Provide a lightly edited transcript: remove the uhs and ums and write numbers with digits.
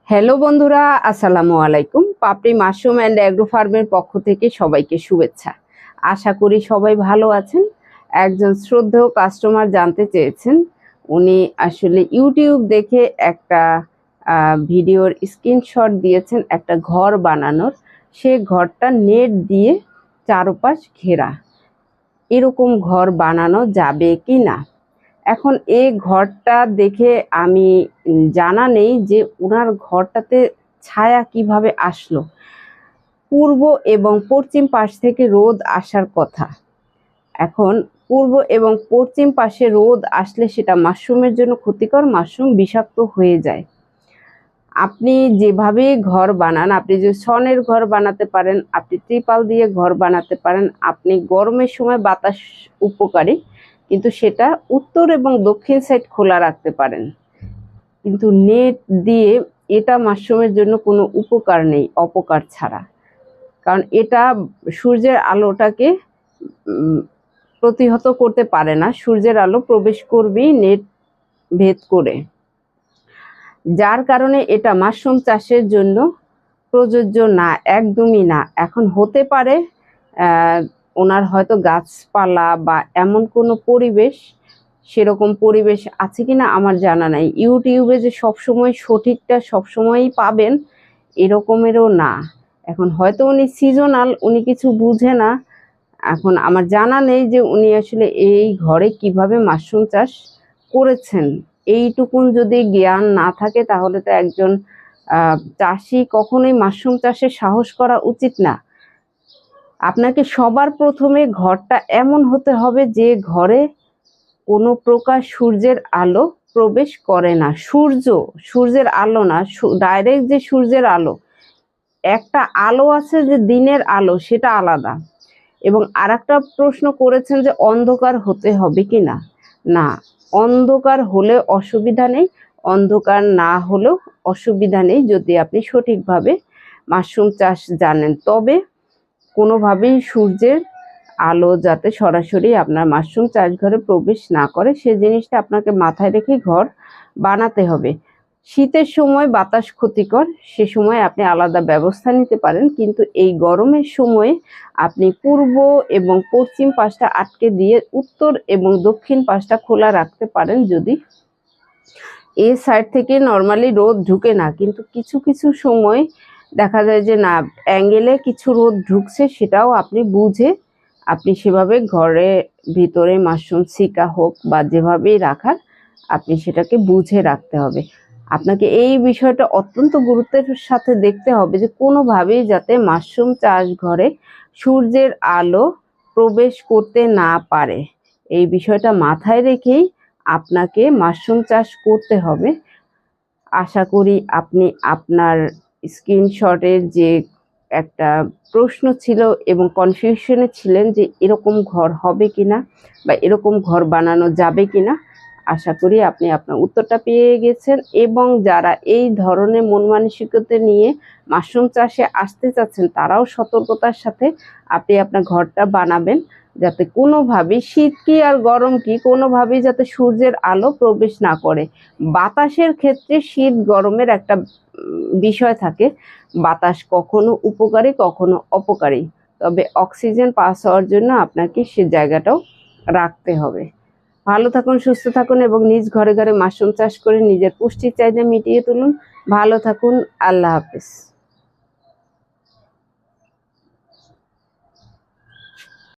Hello বন্ধুরা, আসসালামু আলাইকুম। পাপড়ি মাশরুম অ্যান্ড অ্যাগ্রো ফার্মের পক্ষ থেকে সবাইকে শুভেচ্ছা। আশা করি সবাই ভালো আছেন। একজন শ্রদ্ধেয় কাস্টমার জানতে চেয়েছেন, উনি আসলে ইউটিউব দেখে একটা ভিডিওর স্ক্রিনশট দিয়েছেন একটা ঘর বানানোর। সে ঘরটা নেট দিয়ে চারপাশ ঘেরা। এরকম ঘর বানানো যাবে কি না? এখন এই ঘরটা দেখে আমি জানা নেই যে ওনার ঘরটাতে ছায়া কিভাবে আসলো। পূর্ব এবং পশ্চিম পাশ থেকে রোদ আসার কথা। এখন পূর্ব এবং পশ্চিম পাশে রোদ আসলে সেটা মাশরুমের জন্য ক্ষতিকর, মাশরুম বিষাক্ত হয়ে যায়। আপনি যেভাবে ঘর বানান, আপনি যে ছনের ঘর বানাতে পারেন, আপনি ত্রিপাল দিয়ে ঘর বানাতে পারেন, আপনি গরমের সময় বাতাস উপকারী, কিন্তু সেটা উত্তর এবং দক্ষিণ সাইড খোলা রাখতে পারেন। কিন্তু নেট দিয়ে এটা মাশরুমের জন্য কোনো উপকার নেই, অপকার ছাড়া। কারণ এটা সূর্যের আলোটাকে প্রতিহত করতে পারে না, সূর্যের আলো প্রবেশ করবেই নেট ভেদ করে, যার কারণে এটা মাশরুম চাষের জন্য প্রযোজ্য না, একদমই না। এখন হতে পারে ওনার হয়তো গাছপালা বা এমন কোনো পরিবেশ, সেরকম পরিবেশ আছে কিনা আমার জানা নাই। ইউটিউবে যে সবসময় সঠিকটা সবসময়ই পাবেন এরকমেরও না। এখন হয়তো উনি সিজনাল, উনি কিছু বুঝে না। এখন আমার জানা নেই যে উনি আসলে এই ঘরে কিভাবে মাশরুম চাষ করেছেন। এইটুকুন যদি জ্ঞান না থাকে তাহলে তো একজন চাষি কখনোই মাশরুম চাষে সাহস করা উচিত না। আপনাকে সবার প্রথমে ঘরটা এমন হতে হবে যে ঘরে কোনো প্রকার সূর্যের আলো প্রবেশ করে না। সূর্যের আলো না, ডাইরেক্ট যে সূর্যের আলো, একটা আলো আছে যে দিনের আলো, সেটা আলাদা। এবং আরেকটা প্রশ্ন করেছেন যে অন্ধকার হতে হবে কি না। না, অন্ধকার হলে অসুবিধা নেই, অন্ধকার না হলেও অসুবিধা নেই যদি আপনি সঠিকভাবে মাশরুম চাষ জানেন। তবে কোনোভাবেই সূর্যের আলো যাতে সরাসরি আপনার মাশরুম চাষ ঘরে প্রবেশ না করে, সে জিনিসটা আপনাকে মাথায় রেখে ঘর বানাতে হবে। শীতের সময় বাতাস ক্ষতিকর, সে সময় আপনি আলাদা ব্যবস্থা নিতে পারেন, কিন্তু এই গরমের সময়ে আপনি পূর্ব এবং পশ্চিম পাশটা আটকে দিয়ে উত্তর এবং দক্ষিণ পাশটা খোলা রাখতে পারেন। যদি এই সাইড থেকে নর্মালি রোদ ঢুকে না, কিন্তু কিছু কিছু সময় দেখা যায় যে না, অ্যাঙ্গেলে কিছু রোদ ঢুকছে, সেটাও আপনি বুঝে আপনি সেভাবে ঘরে ভিতরে মাশরুম সিকা হোক বা যেভাবেই রাখার, আপনি সেটাকে বুঝে রাখতে হবে। আপনাকে এই বিষয়টা অত্যন্ত গুরুত্বের সাথে দেখতে হবে যে কোনোভাবেই যাতে মাশরুম চাষ ঘরে সূর্যের আলো প্রবেশ করতে না পারে। এই বিষয়টা মাথায় রেখেই আপনাকে মাশরুম চাষ করতে হবে। আশা করি আপনি আপনার স্ক্রিনশটের যে একটা প্রশ্ন ছিল এবং কনফিউশনে ছিলেন যে এরকম ঘর হবে কিনা বা এরকম ঘর বানানো যাবে কিনা, আশা করি আপনি আপনার উত্তরটা পেয়ে গেছেন। এবং যারা এই ধরনের মন মানসিকতা নিয়ে মাশরুম চাষে আসতে চাচ্ছেন, তারাও সতর্কতার সাথে আপনি আপনার ঘরটা বানাবেন, যাতে কোনোভাবেই শীত কি আর গরম কি, কোনোভাবেই যাতে সূর্যের আলো প্রবেশ না করে। বাতাসের ক্ষেত্রে শীত গরমের একটা বিষয় থাকে, বাতাস কখনো উপকারী কখনো অপকারী, তবে অক্সিজেন পাস হওয়ার জন্য আপনাকে সে জায়গাটাও রাখতে হবে। ভালো থাকুন, সুস্থ থাকুন এবং নিজ ঘরে ঘরে মাশরুম চাষ করে নিজের পুষ্টির চাহিদা মিটিয়ে তুলুন। ভালো থাকুন, আল্লাহ হাফেজ।